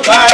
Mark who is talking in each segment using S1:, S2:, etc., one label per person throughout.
S1: Bye.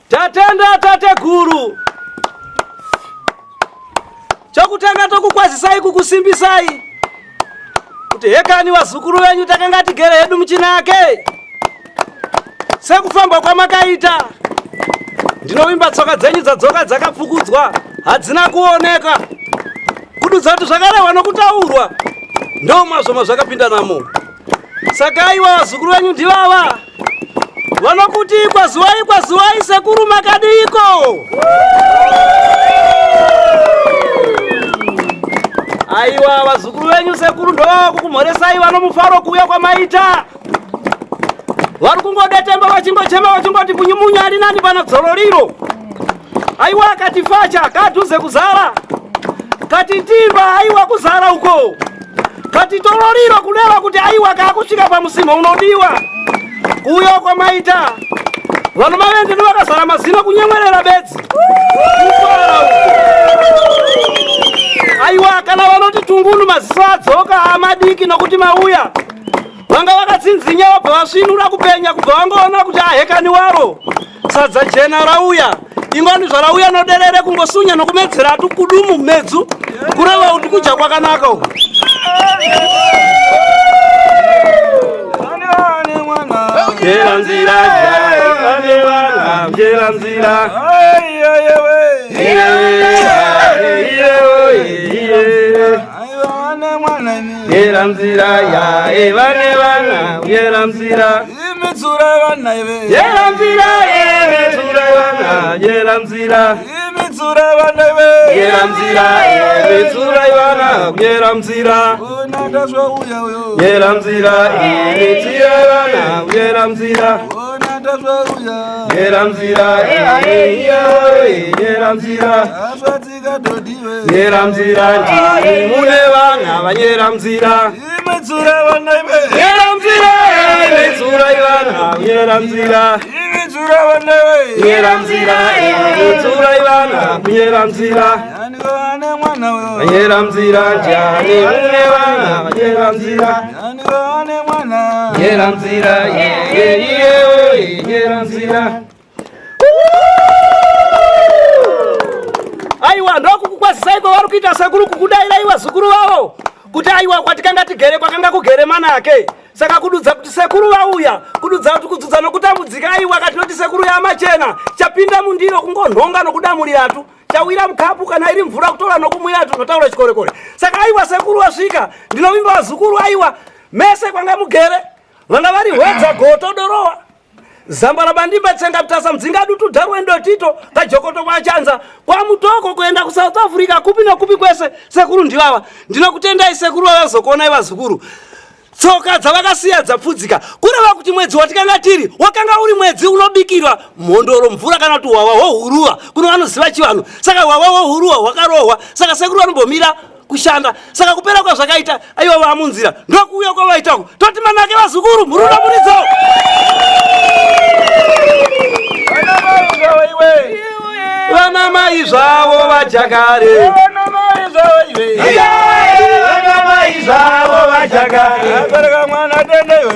S1: Tatenda tate guru chokutanga tokukwazisai kukusimbisai kuti hekani vazukuru venyu takanga tigere hedu muchinake sekufamba kwamakaita. Ndinovimba tsoka dzenyu dzadzoka dzakapfukudzwa hadzina kuoneka kududza kuti zvakarehwa nokutaurwa ndo mazvoma zvakapinda namo. Saka aiwa wazukuru wenyu ndivava vanokuti kwa zuwai sekuru makadiko. Aiwa wazukuru wenyu sekuru ndovava kukumhoresai vanomufaro kuuya kwamaita. Vari kungodetemba vachingochema vachingoti kunyumunya ari nani pana dzoro riro. Aiwa kati facha kadhuze kuzara. Kati timba aiwa kuzara uko. Kati tororiro kuleva kuti aiwa kakusvika pamusimo unodiwa. Kuuya kwamaita. Vanhu mavendi ndivakazara mazino kunyemwerera bedzi. Kufara uko. Aiwa kana vanoti tungunu maziso adzoka amadiki nokuti mauya. Vanga vakatsinzinya vabva vasvinura kupenya kubva vangoona kuti ahekani waro. Sadza jena rauya. Ingoni zvarauya noderere kungosunya nokumedzera tukudumu medzu. Kureva kuti kuja kwakanaka uko. Jera nzira jera nzira. Jera nzira ya evane vana jera nzira. Imitsura vana ive. Jera nzira imitsura vana jera nzira. Imitsura vana ive. Jera nzira imitsura vana jera nzira. Unatazwa uya uyo. Jera nzira imitsura vana jera nzira. Unatazwa uya. Jera nzira jera nzira. Aswatika dodiwe. Jera nzira mune vana vanyera nzira. Imitsura vana ive. Jera nzira imitsura vana jera nzira. Imitsura vana ive. Jera nzira imitsura vana jera nzira. Yani wane mwana uyo. Jera nzira jani mune vana jera nzira. Yani wane mwana. Jera nzira jera nzira. Aiwa ndokukukwazisai kwavari kuita sekuru kukudaira iwa zukuru vavo kuti aiwa kwatikanga tigere kwakanga kugere mana ake. Saka kududza kuti sekuru vauya kududza kuti kudzudza nokutambudzika aiwa katinoti sekuru yamachena chapinda mundiro kungonhonga nokudamuliratu chawira mukapu kana iri mvura kutora nokumwiratu notaura chikorekore. Saka aiwa sekuru wasvika ndinovimba vazukuru aiwa mese kwanga mugere vanga vari hwedza goto dorowa zambara bandimba tsenga mtasa mdzinga dutu dharwendo tito kajokoto kwachanza kwa mutoko kuenda ku South Africa kupi nokupi kwese sekuru ndivava ndinokutendai sekuru vavazokuonai vazukuru. Tsoka dzavakasiya dzapfudzika kureva kuti mwedzi watikanga tiri wakanga uri mwedzi unobikirwa mhondoro mvura kana kuti hwawa hwohuruwa kuno vanoziva chivanhu. Saka hwawa hwohuruwa hwakarohwa saka sekuru vanombomira kushanda. Saka kupera kwazvakaita aiwa vamunzira ndokuuya kwavaitako toti manake vazukuru muruna muridzawo. Vana mai zvavo vajakare. Vana mai zvavo vajakare. Bereka mwana tende we.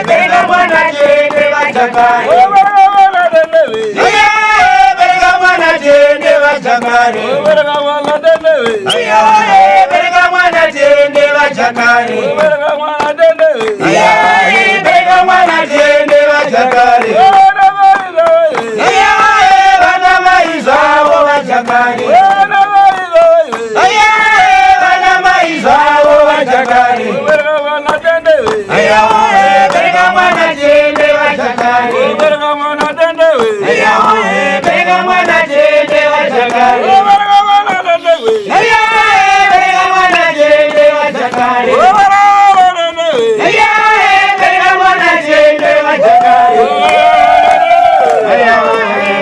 S1: Bereka mwana tende vajakare. Bereka mwana tende we. Bereka mwana tende vajakare. Bereka mwana tende we. Bereka mwana tende vajakare. Bereka mwana tende we. Bereka mwana tende vajakare. Vana mai zvavo vajakare. Vana mai zvavo vajakare. Bereka mwana tende we. Bereka mwana tende vajakare. Bereka mwana tende we. Bereka mwana tende vajakare. Bereka mwana tende we. Bereka mwana tende vajakare.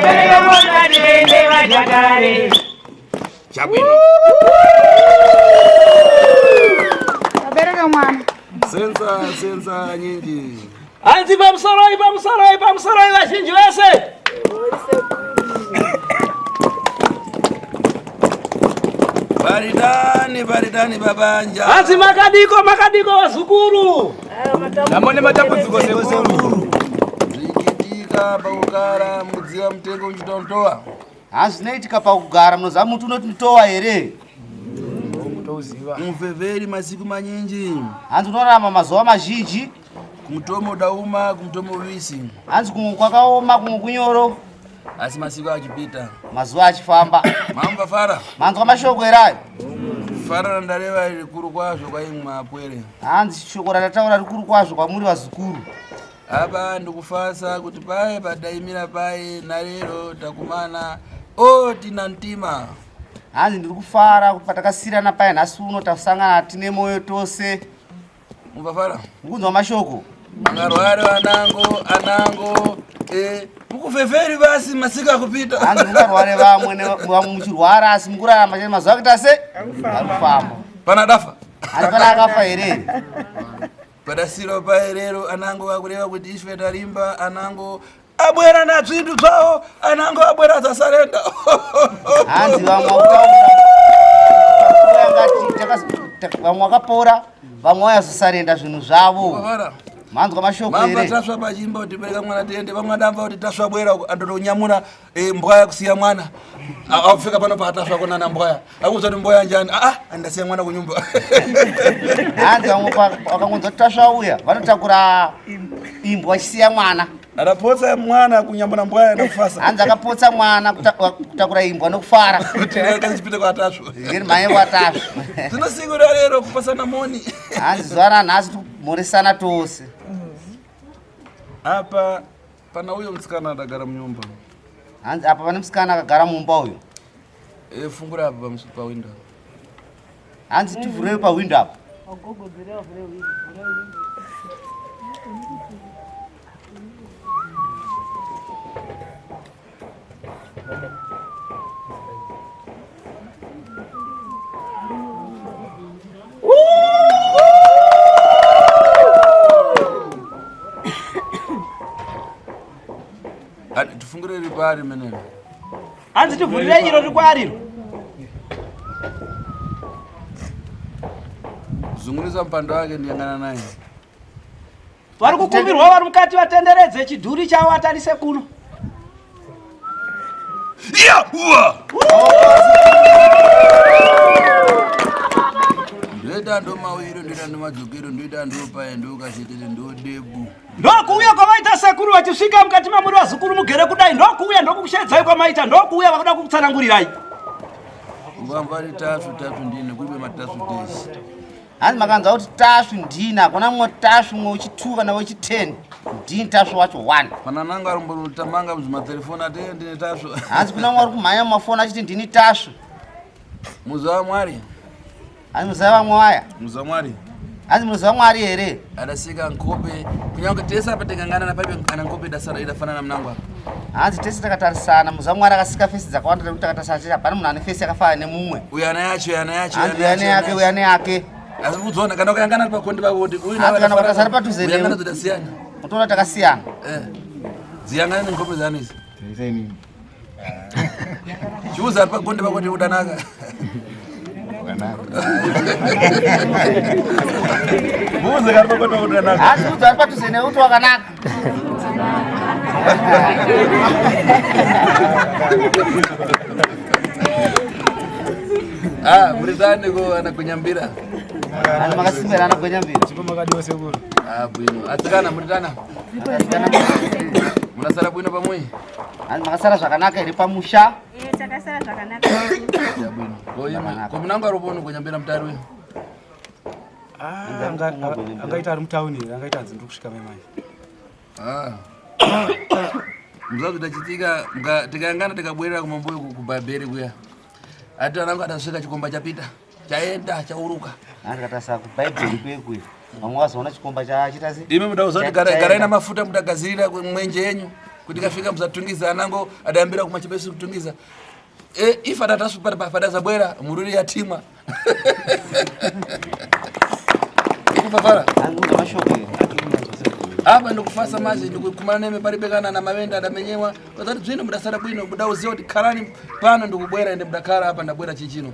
S1: Bereka mwana tende vajakare. Chabwino.
S2: Abereka mwana.
S3: Senza nyingi.
S1: Anzi pamusoro vazhinji vese.
S3: Baridani babanja.
S1: Anzi makadiko vazukuru.
S3: Namone matambudziko sekuru. Zvikitika pakugara mudziwa mutengo uchitontowa.
S4: Hazvinaitika pakugara munoziva muti unoti ntowa here.
S3: Muvhevheri masiku manyinji.
S4: Hanzi unorarama mazuva mazhinji.
S3: Kumutomo dauma kumutomo visi.
S4: Hanzi kumwe kwakaoma kumwe kunyoro.
S3: Asi masiku achipita.
S4: Mazuva achifamba.
S3: Mamba fara.
S4: Manzwa mashoko here ayo.
S3: Fara ndareva rikuru kwazvo kwaimwe apwere.
S4: Hanzi shoko rataura rikuru kwazvo kwamuri vazukuru.
S3: Apa ndikufasa kuti paye padaimira paye narero takumana tina mtima.
S4: Hanzi ndiri kufara kuti patakasiyirana paye nhasi uno tasangana tine moyo tose.
S3: Mubafara
S4: Mukunzwa mashoko.
S3: Mangarware anango mukufeferi basi masika kupita.
S4: Hanzi mungarware vamwe muchirwara asi mukurarama chete mazuva kuita se akufamba.
S3: Pana dafa.
S4: Hanzi pana akafa here.
S3: Padasiro paerero anango akureva kuti iswe tarimba anango abwera na zvintu zvawo anango abwera zasarenda.
S4: Hanzi vamwe vakapora vamwe vayazosarenda zvinhu zvavo. Manzwa mashoko here.
S3: Mamba tasva pachimba kuti bereka mwana tiende vamwe adamba kuti tasva bwera andotonyamura mbwaya kusiya mwana. Afika pano patasva konana mbwaya. Akuza kuti mbwaya njani? Andasiya mwana kunyumba.
S4: Hanzi vamwe vakangonzwa kuti tasva uya vanotakura imbwa vachisiya mwana.
S3: Adapotsa mwana kunyamura mbwaya ndokufasa.
S4: Hanzi akapotsa mwana kutakura imbwa nokufara.
S3: Kuti akazipita kwa tasva.
S4: Ngiri mai watasva.
S3: Tinosikura lero kupasana moni.
S4: Hanzi zuva ranhasi timoresana tose.
S3: Apa pana uyo mutsikana adagara munyumba.
S4: Hanzi apa pane musikana akagara mumba uyo.
S3: Fungura apa pawindow.
S4: Hanzi tivhurei pawindow apa.
S3: Tifungure ripari menene.
S1: Hanzi tivhurire iro rikwariro.
S3: Zungurisa mpando wake ndiyangana naye.
S1: Vari kukumbirwa vari mukati vatenderedze chidhuri chavo atarise kuno.
S3: Uwa! Ndoita ndo mawiro, ndoita ndo madzokero, ndoita ndo paye, ndo kashetete, ndo debu.
S1: Ndokuuya kwamaita sekuru vachisvika mukati mamuri vazukuru mugere kudai. Ndokuuya ndokukushedzai kwamaita. Ndokuuya vakuda kukutsanangurirai.
S3: Ungambari tasvu ndine kuibe matasvu tesi.
S4: Hanzi makanzwa kuti tasvu ndini hakuna mumwe tasvu mumwe wechi2 kana wechi10. Ndini tasvu wacho 1.
S3: Pana nanga arumborutamanga muzvimatelefoni ateye ndine tasvu.
S4: Hanzi kuna mumwe ari kumhanya mumafoni achiti ndini tasvu.
S3: Muziva Mwari?
S4: Hanzi muziva vamwe vaya?
S3: Muziva Mwari?
S4: Hanzi muziva Mwari here?
S3: Adasika nkope kunyange tese apa tikangana paibe kana nkope idafanana mnangu apa.
S4: Hanzi tese takatarisana muziva Mwari akasika fesi dzakawanda kuti takatarisana chete hapana munhu ane fesi yakafana nemumwe.
S3: Uyana yacho.
S4: Hanzi uyane yake.
S3: Asi kudzona kana ukayangana pakondi pako kuti uyu
S4: Hanzi kana ukasara padhuze newe.
S3: uyangana dzodasiyana.
S4: Unoona takasiyana.
S3: Dziyangana nenkope dzanisi. Chiuza pakondi pako kuti udanaka. Muze kari pakondi pako udanaka.
S4: Hanzi udzari padhuze newe kuti wakanaka.
S3: Muritane ko anakunyambira.
S4: Hanzi makasimbira anakunyambira.
S3: Bwino. Atsikana muritana. Munasara bwino pamwe.
S4: Hanzi makasara zvakanaka here pamusha.
S2: Takasara zvakanaka.
S3: Ya bwino. Koyema. Ko munangu arobono kunyambira mutari we.
S1: Angaita ari mutauni, angaita anzi ndiri kusvika mai.
S3: Muzazi tachitika tikayangana tikabwerera kumambuyo kubhabheri kuya. Ati anangu atasvika chikomba chapita. Chaenda chauruka.
S4: Hanzi katasa kubhaibheri kwekwe. Vamwe vazoona chikomba chachita sei?
S3: Imi mudauza kuti garai namafuta mudagadzirira mwenje yenyu kuti kasvika musatungiza anango adayambira kumachibesi kutungiza. Ifa tatasupata padazabwera mururi yatimwa. Kufafara.
S4: Hanzi udzwa mashoko here.
S3: Apa ndokufasa mazi ndikukumana neme paribekana na mavenda adamenyewa. Kwazati zvino mudasara bwino mudauziva kuti kharani pano ndikubwera ende mudakara apa ndabwera chichino.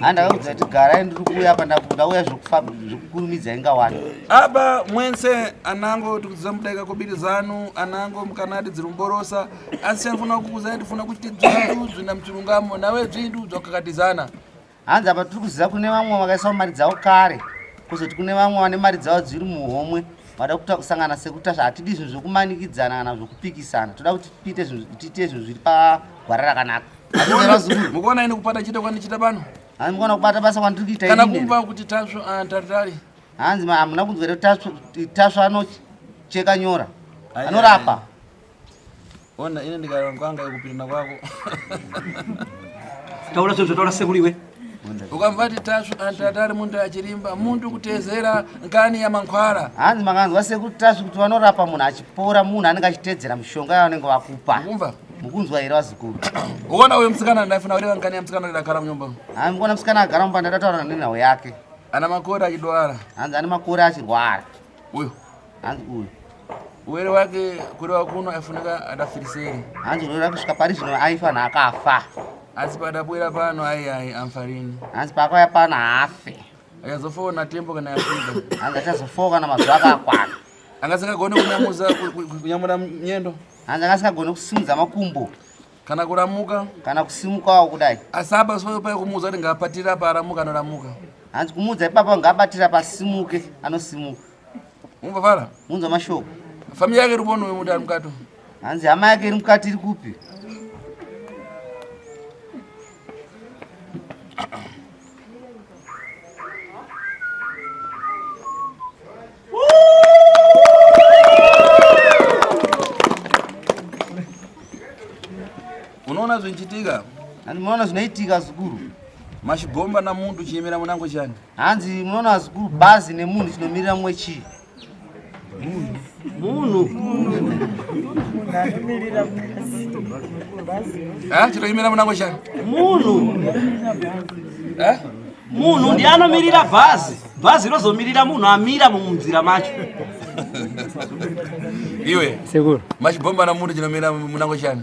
S4: Handakaudza kuti garai ndiri kuuya apa ndauya zvekukurumidza inga 1.
S3: Apa mwense anango tikudziza mudaika kobiri zanu anango mukanati dzirumborosa asi anofuna kukuzai tifuna kuti dzvindu zvina mchirungamo nawe dzvindu dzakakatizana.
S4: Hanzi apa tiri kuziva kune vamwe vakaisa mari dzavo kare kuzoti kune vamwe vane mari dzavo dziri muhomwe vada kuta kusangana sekuti hatidi zvinhu zvokumanikidzana kana zvokupikisana toda kuti tiite zvinhu zviri pagwara rakanaka.
S3: Mukuona ini kupata chita kwanichita pano
S4: hanzi mukona kubata basa kwandiri kuita
S3: kana kumva kuti tasvo taritari
S4: hanzi hamuna kunzwa kuti tasvo anocheka nyora anorapa
S3: ona ine ndikarangwanga yekupinda kwako
S1: taura zvozvo taura sekuru iwe
S3: ukamva kuti tasvo taritari muntu achirimba muntu kutezera nkani yamankhwara
S4: hanzi makanzwa sekuru tasvo kuti vanorapa munhu achipora munhu anenge achitedzera mishonga yavanenge vakupa
S3: mukumva
S4: mukunzwa here vazukuru
S3: uona uyo musikana ndaifuna kureva nkani ya musikana ndakagara munyumba
S4: hanzi mukona musikana agara mumba ndataura nenhau yake
S3: ana makore achidwara
S4: hanzi ane makore achirwara
S3: uyo
S4: hanzi uyu
S3: uwere wake kureva kuno aifunika adafiriseri
S4: hanzi urwere kusvika pari zvino aifanha akafa
S3: asi padabwera pano ai amfarini
S4: hanzi paakauya pano haafe
S3: achazofona tembo kana yafika
S4: hanzi achazofoka kana mazuva akakwana
S3: angasingagone kunyamura nyendo
S4: hanzi angasingagone kusimudza makumbo
S3: kana kuramuka
S4: kana kusimukawo kudai
S3: asaba soyo pai kumuudza kuti ngapatira apa aramuka anoramuka
S4: hanzi kumuudza ipapa ngabatira pasimuke anosimuka
S3: umva fara
S4: munzwa mashoko
S3: famili yake rupono uyo muti ari mukato
S4: hanzi hama yake iri mukati iri kupi
S3: unoona zvinchitika
S4: hanzi munoona zvinoitika zukuru
S3: mashigomba namuntu chiemera munango chani
S4: hanzi munoona zukuru bhazi nemunhu chinomirira mumwe chii
S1: munhu
S3: chinoimira munango chani
S1: munhu ndiye anomirira bhazi rozomirira munhu amira mumunzira macho
S3: iwe
S5: sekuru
S3: mashigomba namuntu chinomira munango chani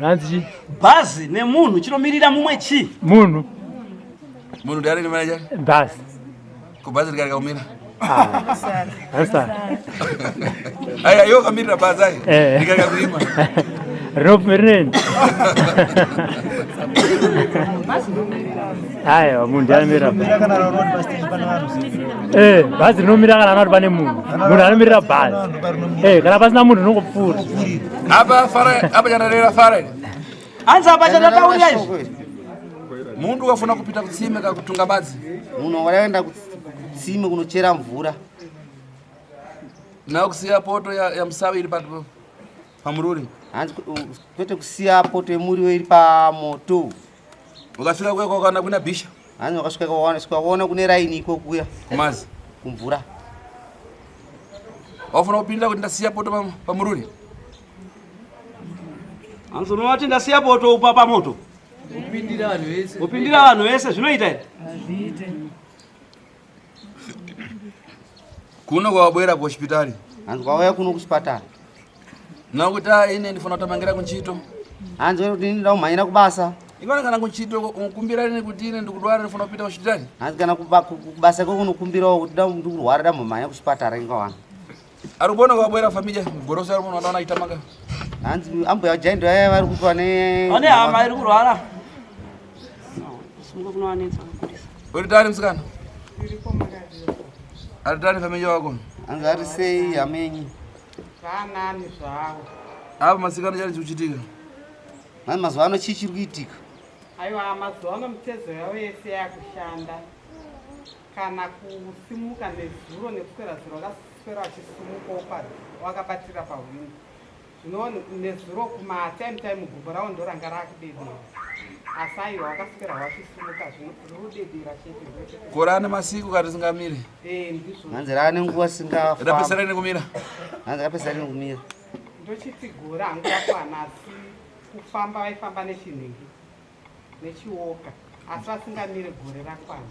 S5: hanzi
S1: bhazi nemunhu chinomiririra mumwe chi
S5: munhu
S3: ndiari nimira chani
S5: bhazi
S3: kubhazi rikarikaumira
S5: asara
S3: aya iwo kamirira bhazi ayi rikarikakuima
S5: rinopumirireni aiwa munhu ndianomirira bhazi rinomira kana anoti pane munhu anomirira bhazi kana pasina munhu rinongopfuura
S3: apa chanarera fara ine
S1: hanzi apa chatataurira izvi
S3: muntu ukafuna kupita kutsime kakutunga madzi
S4: munhu wakaenda kutsime kunochera mvura
S3: nawo kusiya poto ya musawi iri pamururi
S4: hanzi kwete kusiya poto yemuriwo iri pamoto
S3: ukasvika kuya kwakaona kuna bhisha
S4: hanzi wakasvika kuona kune raini iko kuya
S3: kumazi
S4: kumvura
S3: wafuna kupindira kuti ndasiya poto pamururi
S1: hanzi unovati ndasiya poto upa pamoto upindira vanhu vese zvinoita here
S3: kuno kwawabwera kuhospitari
S4: hanzi kwauya kuno kuchipatara
S3: nakuti ine ndifuna kutamangira kunchito
S4: hanzi kuti ndida kumhanyira kubasa
S3: ingona kana kunchito kumbirani kuti ine ndikudwara ndifuna kupita kuhospitari
S4: hanzi kana kubasa kokunokumbirawo kuti ndikurwara dambomhanya kuchipatara ingawana
S3: ari kubona kwawabwera familya goroso ari munhu wadaona aitamanga
S4: hanzi ambuya jaindo yaya vari kupa
S1: ane hama iri kurwara simuka kunowanetsa
S3: uri tari musikana ari tari familya wako
S4: hanzi ari sei hamenyi
S2: zvaanani zvavo
S3: apa masikana chari chikuchitika
S4: hanzi mazuva ano chii chiri kuitika
S2: aiwa mazuva ano mitezo yavo yese yakushanda kana kusimuka nezuro nekuswera zuro vakaswera vachisimukawo wakabatira pahwini zvino nezuro kumatime gumbo ravo ndo ranga rakudedera asi aiwa wakaswera wachisimuka zvino rirudedera chete
S3: kora ane masiku kati singamire
S2: ndizvo
S4: hanzi raane nguva singafamba
S3: rapesera ine kumira
S4: hanzi rapesera ine kumira
S2: ndochiti gora hangu yakwana asi kufamba vaifamba nechinhengi nechioka asi vasingamire gore rakwana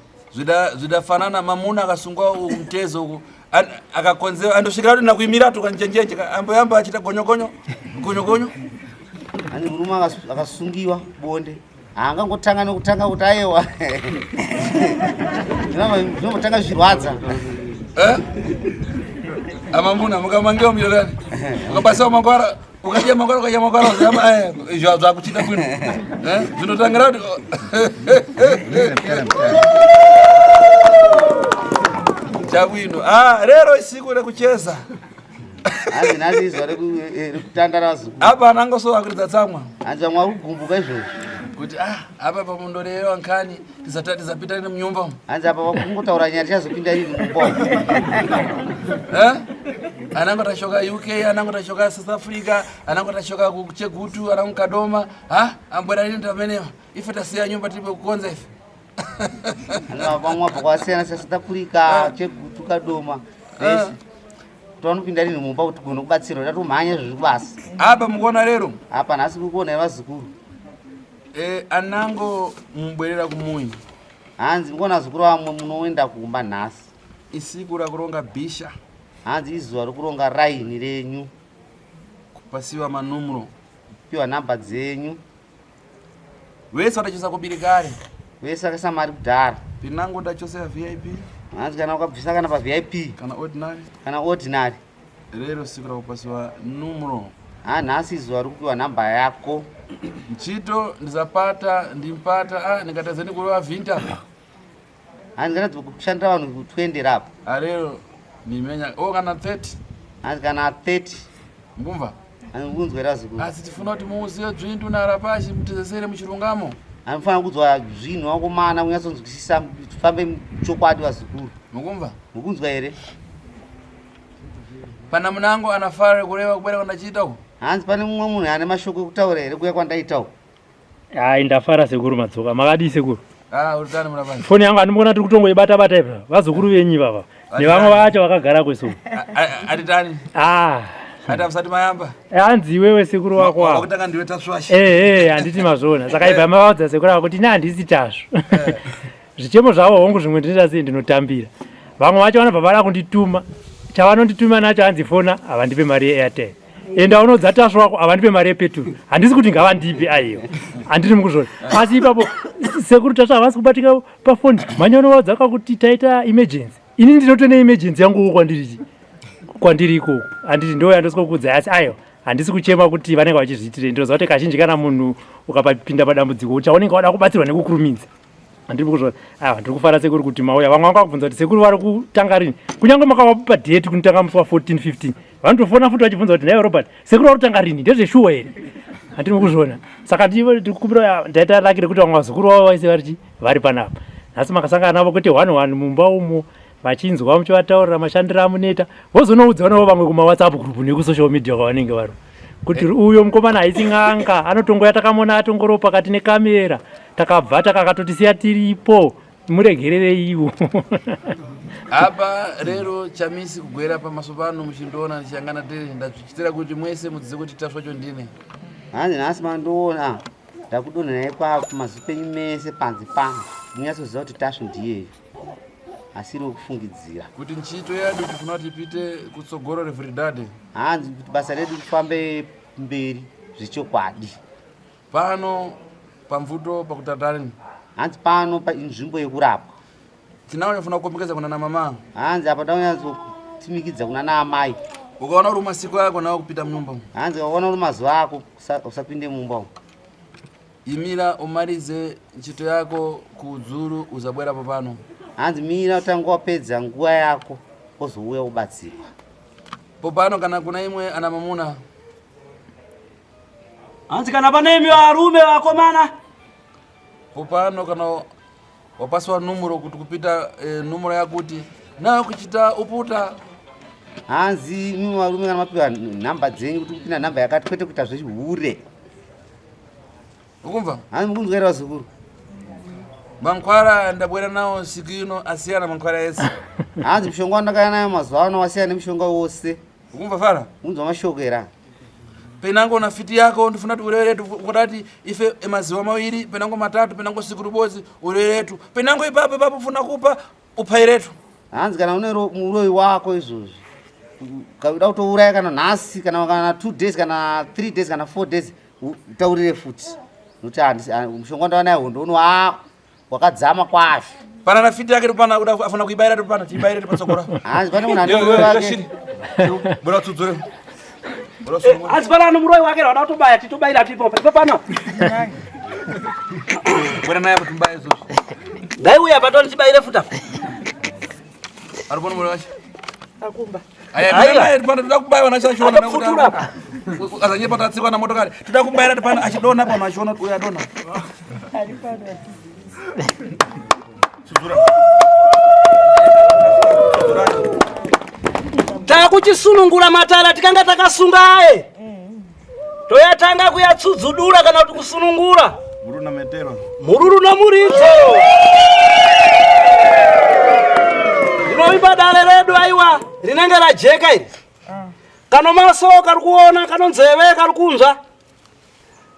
S3: zvidafanana mamuna akasungwa mutezo uku akakonzera andosvikira kuti nakuimira tukanjenjenje amboyamba achita gonyogonyo
S4: hanzi murume akasungiwa bonde haangangotanga nekutanga kuti aiwa zvinombotanga zvirwadza
S3: amamuna mukamangewo mirorani ukabasawo mangwara ukadya mangwara izvo zvakuchita bwino zvinotangira kuti chabwino rero isiku rekucheza
S4: hanzi nhasi izuva rekutandara zukuru
S3: apa anangosovakuridza tsamwa
S4: hanzi vamwe vari kugumbuka izvozvo
S3: kuti apa pamundorero nkhani tisapita ine mnyumba
S4: hanzi apa wakungotaura nyaya tichazopinda iri mumba
S3: anango tashoka UK, anango tashoka South Africa, anango tashoka kuchegutu, anango Kadoma, ambwera nini tamenewa ife tasiya nyumba tipe kukonza ife
S4: vamwe pakwasiyana South Africa, chegutu, Kadoma vese taunopinda rini mumba kuti gona kubatsirwa tatomhanya zviri kubasa
S3: apa mukuona lero
S4: apa nhasi kukuona nevazukuru
S3: anango mubwerera kumuyi
S4: hanzi mukuona zukuru vamwe munoenda kumba nhasi
S3: isiku rakuronga bhisha
S4: hanzi izuva rokuronga raini renyu
S3: kupasiwa manumuro
S4: kupiwa nhamba dzenyu
S3: vese vatachisa kubiri kare
S4: vese akaisa mari kudhara
S3: pinango ndachosera VIP
S4: hanzi kana ukabvisa kana pavip kana ordinary
S3: rero siku rakupasiwa numuro
S4: nhasi izuva rokupiwa nhamba yako
S3: ntchito ndizapata ndimpata ndingatazeni kureva vhinta
S4: hanzi kana kushandira vanhu 20 rapo
S3: arero nimenya kana 30
S4: hanzi kana 30
S3: mbumva
S4: kunzwera zukuru
S3: asi tifuna kuti muuzive dzvindu narapashi mutizesere muchirungamo
S4: anofanira kunzwa zvinhu wakomana kunyatsonzwisisa tifambe chokwadi vazukuru
S3: mukumva
S4: mukunzwa here
S3: pana munango anafara kureva kubwera kwandachiitako
S4: hanzi pane mumwe munhu ane mashoko ekutaura here kuya kwandaitawo
S5: hai ndafara sekuru madzoka makadii sekuru
S3: urikani murapani
S5: foni yangu andimona tiri kutongoibata-bata ipa vazukuru venyu vava nevamwe vacho vakagara kwesu
S3: atitani ati amusati mayamba
S5: hanzi iwewe sekuru wako
S3: wakutanga ndiwe taswasha
S5: handiti mazvona saka ibva mavaudza sekuru vako kuti handisi tasvo zvichemo zvavo hongu zvimwe ndinoita sei ndinotambira vamwe vacho vanobva vada kundituma chavanondituma nacho hanzi fona havandipe mari yeairtel enda unodza tasvo wako havandipe mari yepeturu handisi kuti ngavandipe aiyo handiri mukuzvona asi ipapo sekuru tasvo havasi kubatika pafoni manyanovaudza kuti taita emergency ini ndinotone emergency yanguwo kwandiri ikoko handiti ndo yandosikokudzai asi ayo handisi kuchema kuti vanenge vachizviitire ndinoziva kuti kazhinji kana munhu ukapinda padambudziko uchaonenge wada kubatsirwa nekukurumidza handiri mukuzvona ndiri kufara sekuru kuti mauya vamwe vakabvunza kuti sekuru vari kutanga rini kunyange makavapa dheti kunotanga musi wa14 15 vanotofona futi vachibvunza kuti naiwe Robert sekuru vari kutanga rini ndezveshuwa here handiri mukuzvona saka ndikumbira ndaita lakire kuti vamwe vazukuru vavo vaise vari panapa nhasi makasangana navo kuti 1 mumba umo vachinzwa muchivataurira mashandiro amuneta vozonoudzawo vamwe kumawhatsapp group nekusocial media kwavanenge vari kuti uyo mukomana haisi ng'anga anotongoya takamona atongoro pakati nekamera takabva takakatotisiya tiripo muregerere ivo
S3: apa rero chamisi kugwera pamaso pano muchindoona ndichangana tere ndachichitira kuti mwese mudzize kuti tasvacho ndine
S4: hanzi nhasi mandoona ndakudonhera ipapo maziso penyu mese panze pano munyatsoziva kuti tasvo ndiyeyo asiri wekufungidzira
S3: kuti ntchito yedu tifuna kuti ipite kutsogoro reveridade
S4: hanzi kuti basa redu rifambe mberi zvechokwadi
S3: pano pamvuto pakutatareni
S4: hanzi pano panzvimbo yekurapwa
S3: tinaunyafuna kukombekeza kuna namama
S4: hanzi apa daunyazotimikidza kuna naamai
S3: ukaona uri masiku ako nawo kupita munyumba
S4: hanzi ukaona uri mazuva ako usapinde mumba
S3: imira umalize ntchito yako kudzuru uzabwerapo pano
S4: hanzi mira utanga wapedza nguva yako wozouya ubatsirwa
S3: popano kana kuna imwe ana mamuna
S1: hanzi kana pane imi varume vakomana
S3: popano kana wapasiwa numero kuti kupita numero yakuti nayo kuchita uputa
S4: hanzi imi varume kana mapiwa nhamba dzenyu kuti kupinda nhamba yakati kwete kuita zvehure
S3: ukumva
S4: hanzi mukunzwaira vazukuru
S3: mankwara ndabwera nawo siku ino asiyana mankwara ese
S4: hanzi mushonga wandakaya nayo mazuva ano wasiyana nemushonga wose
S3: ukumva fara
S4: unzwa mashoko era
S3: penango na fiti yako ndifuna kuti ureretu kutati ife maziwa mawiri penango matatu penango siku rubodzi ureretu penango ipapo funa kupa upairetu
S4: hanzi kana une muroyi wako izvozvi uda kutouraya kana nhasi kana 2 days kana 3 days kana 4 days utaurire futi nokuti mushonga wandawanayo hondo wakadzama kwazvo
S3: pana na fiti yake pana afuna kuibaira pana tiibaire patsogora
S4: hanzi pane munhu ane muroyi wake
S3: bora tudzore
S1: hanzi pana ano muroyi wake rwada kutobaya titobayira tipopa pano
S3: bwera naye patumbaye izvozvo
S1: ndaiuya patoni tibayire futa
S3: aripona muroyi wacho
S1: akumba
S3: aya pana toda kubayiwa nachachona azanye patatsikwa na motokari toda kubayira pana achidona pano achiona kuti uya dona
S1: takuchisunungura matala tikanga takasungaye toyatanga kuyatsudzudura kana kuti kusunungura mururu na muridzo rinoimba dare redu aiwa rinenge rajeka iri kano maso kari kuona kano nzeve kari kunzva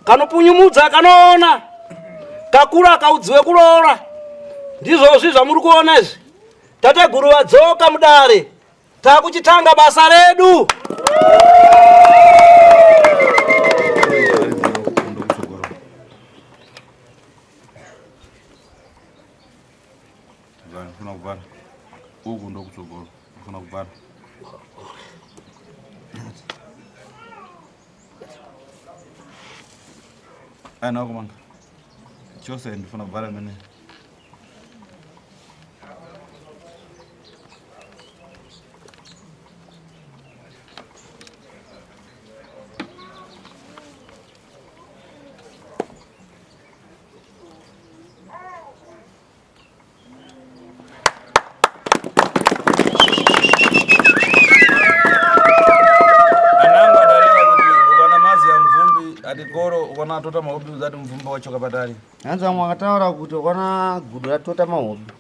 S1: kanopunyumudza kanoona kakura kaudziwe kuroora ndizvozvi zvamuri kuona izvi tateguru vadzoka mudare takuchitanga basa redu
S6: Ana kumanga. Chose ndifuna kuvala mene. Adikoro ukona tota mahobi uzati mvumba wachoka patali.
S4: Hanzi vamwe vakataura kuti ukona gudo ratota mahobi.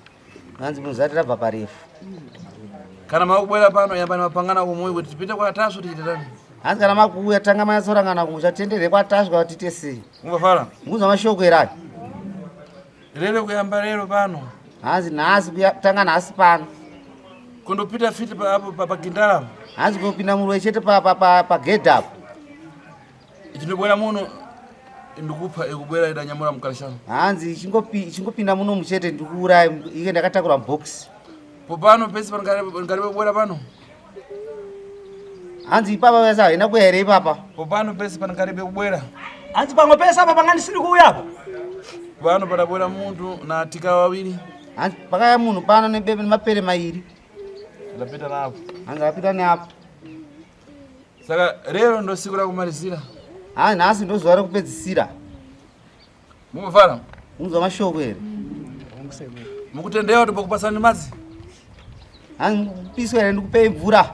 S4: Hanzi muzati rabva parefu.
S3: Kana makubwera pano yambani mapangana kumwe kuti tipite kwa Taswa tiite tani.
S4: Hanzi kana makuuya tanga mayasorangana kuchatendere kwa Taswa kuti tiite sei.
S3: Ungafara?
S4: Nguzwa mashoko erani.
S3: Lero kuyamba lero pano.
S4: Hanzi nhasi kutanga nhasi pano.
S3: Kundopita fiti pa hapo pa Gindala.
S4: Hanzi kupinda murwe chete pa gate up.
S3: Itinobwera muno ndikupa ekubwera idanyamura mukalishano.
S4: Hanzi chingopinda muno muchete ndikuuraya ike ndakatakura box.
S3: Popano pesi pangaribe bwera pano.
S4: Hanzi ipapa pesa haina kuya here ipapa.
S3: Popano pesi pangaribe kubwera.
S1: hanzi pamwe pesa apa pangandisiri kuuyapa
S3: Pano padabwera muntu na atika wawiri.
S4: Hanzi pakaya munhu pano nebebe nemapere mairi.
S3: Ndapita napo.
S4: Hanzi apita neapo.
S3: Saka lero ndo siku rakumalizira.
S4: Hanzi nhasi ndo zuva rekupedzisira.
S3: Mumufara?
S4: Unzwa mashoko here.
S3: Mukutendewa kuti pokupasani madzi.
S4: Hanzi piswa here ndikupei mvura.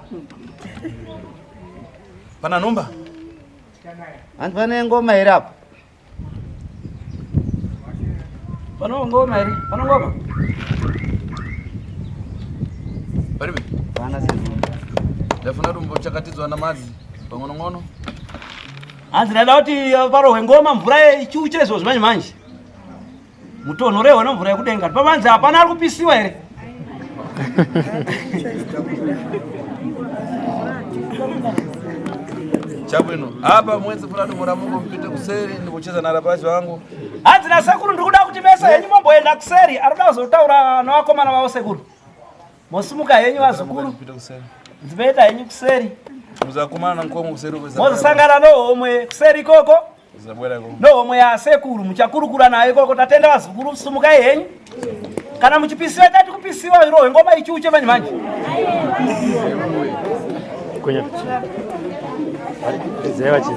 S3: Pana numba?
S4: Hanzi pane ngoma here apo.
S1: pano ngoma here pano ngoma
S3: Paribe?
S4: Pana sezi.
S3: Ndafuna kuti mbochakatidzwa na madzi pang'ono-ng'ono.
S1: hanzi ndada kuti parohwe ngoma mvura ichiuche izvozvi manje manje mutonhorewe nemvura yekudenga pamanzi hapana ari kupisiwa here
S3: Chabwino. Apa mwezi fulani muramuko mpite kuseri ndikucheza na rapazi wangu.
S1: hanzi nasekuru ndikuda kuti mese henyu momboenda kuseri arikuda kuzotaura navakomana vavo sekuru mosimuka henyu vazukuru
S3: Mpite kuseri.
S1: nzimeenda henyu kuseri
S3: Muzakumana na mkomo kuseri kweza.
S1: mozosangana nohomwe kuseri ikoko
S3: Zabwera ko.
S1: nohomwe yasekuru muchakurukura nayo ikoko tatenda vazukuru simukai henyu kana muchipisiwa tati kupisiwa irohwe ngoma ichiuche manje manje
S5: Kunya. Zewa chi.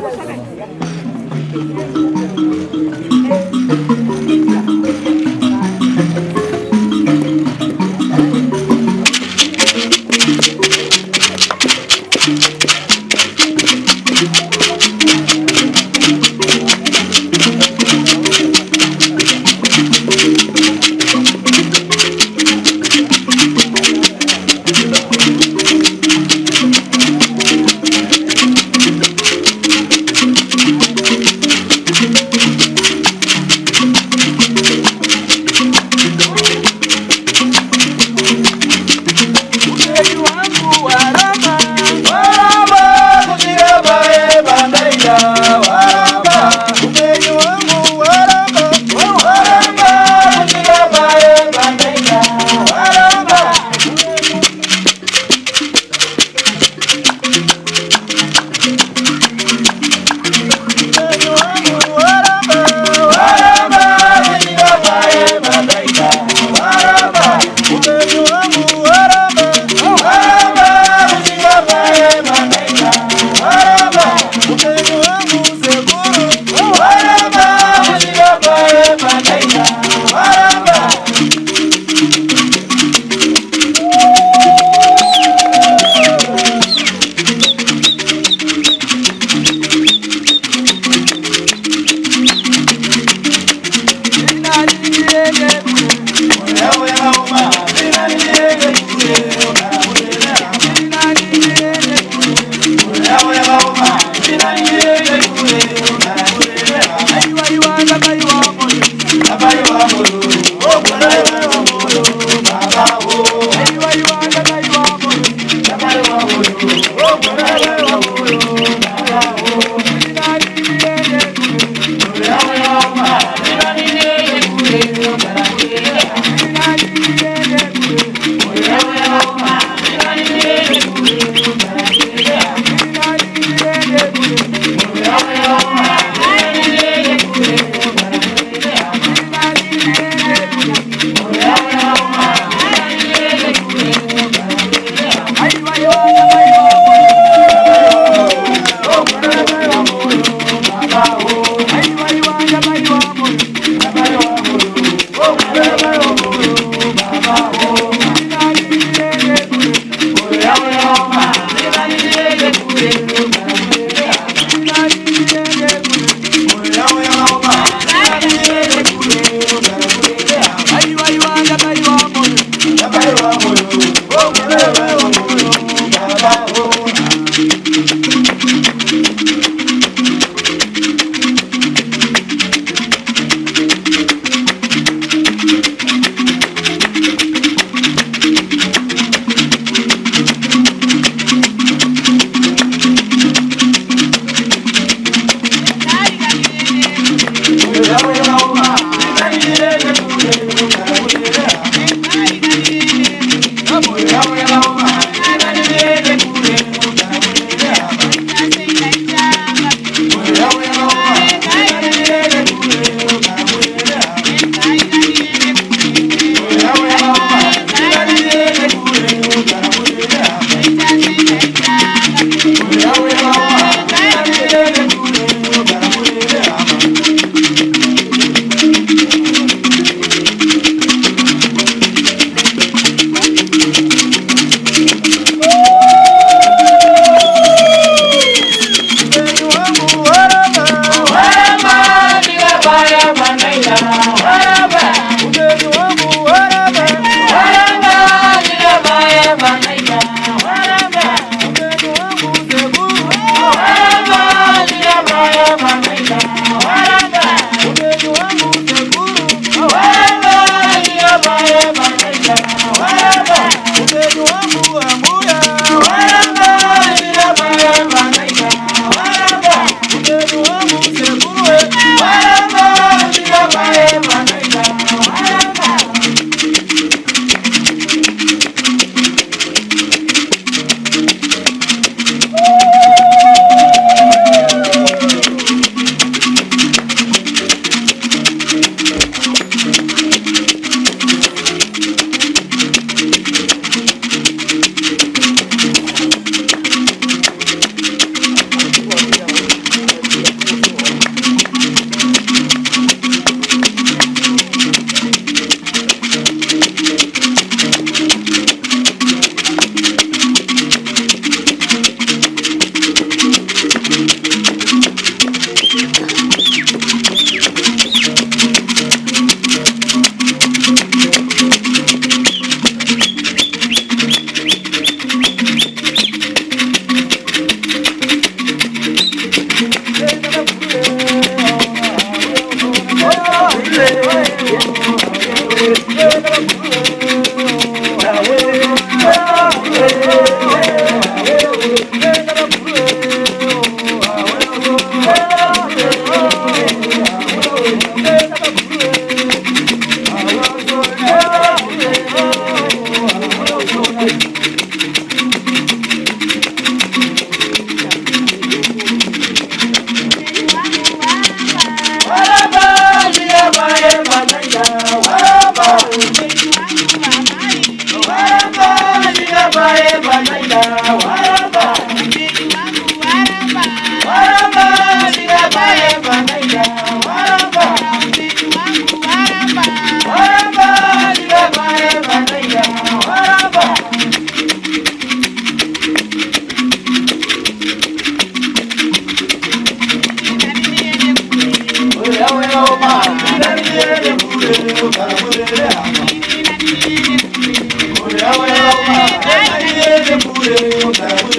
S7: Kule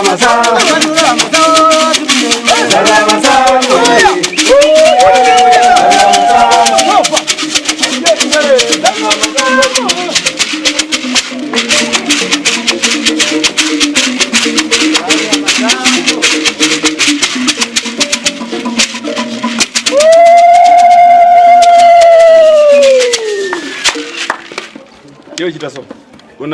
S7: Ramadan,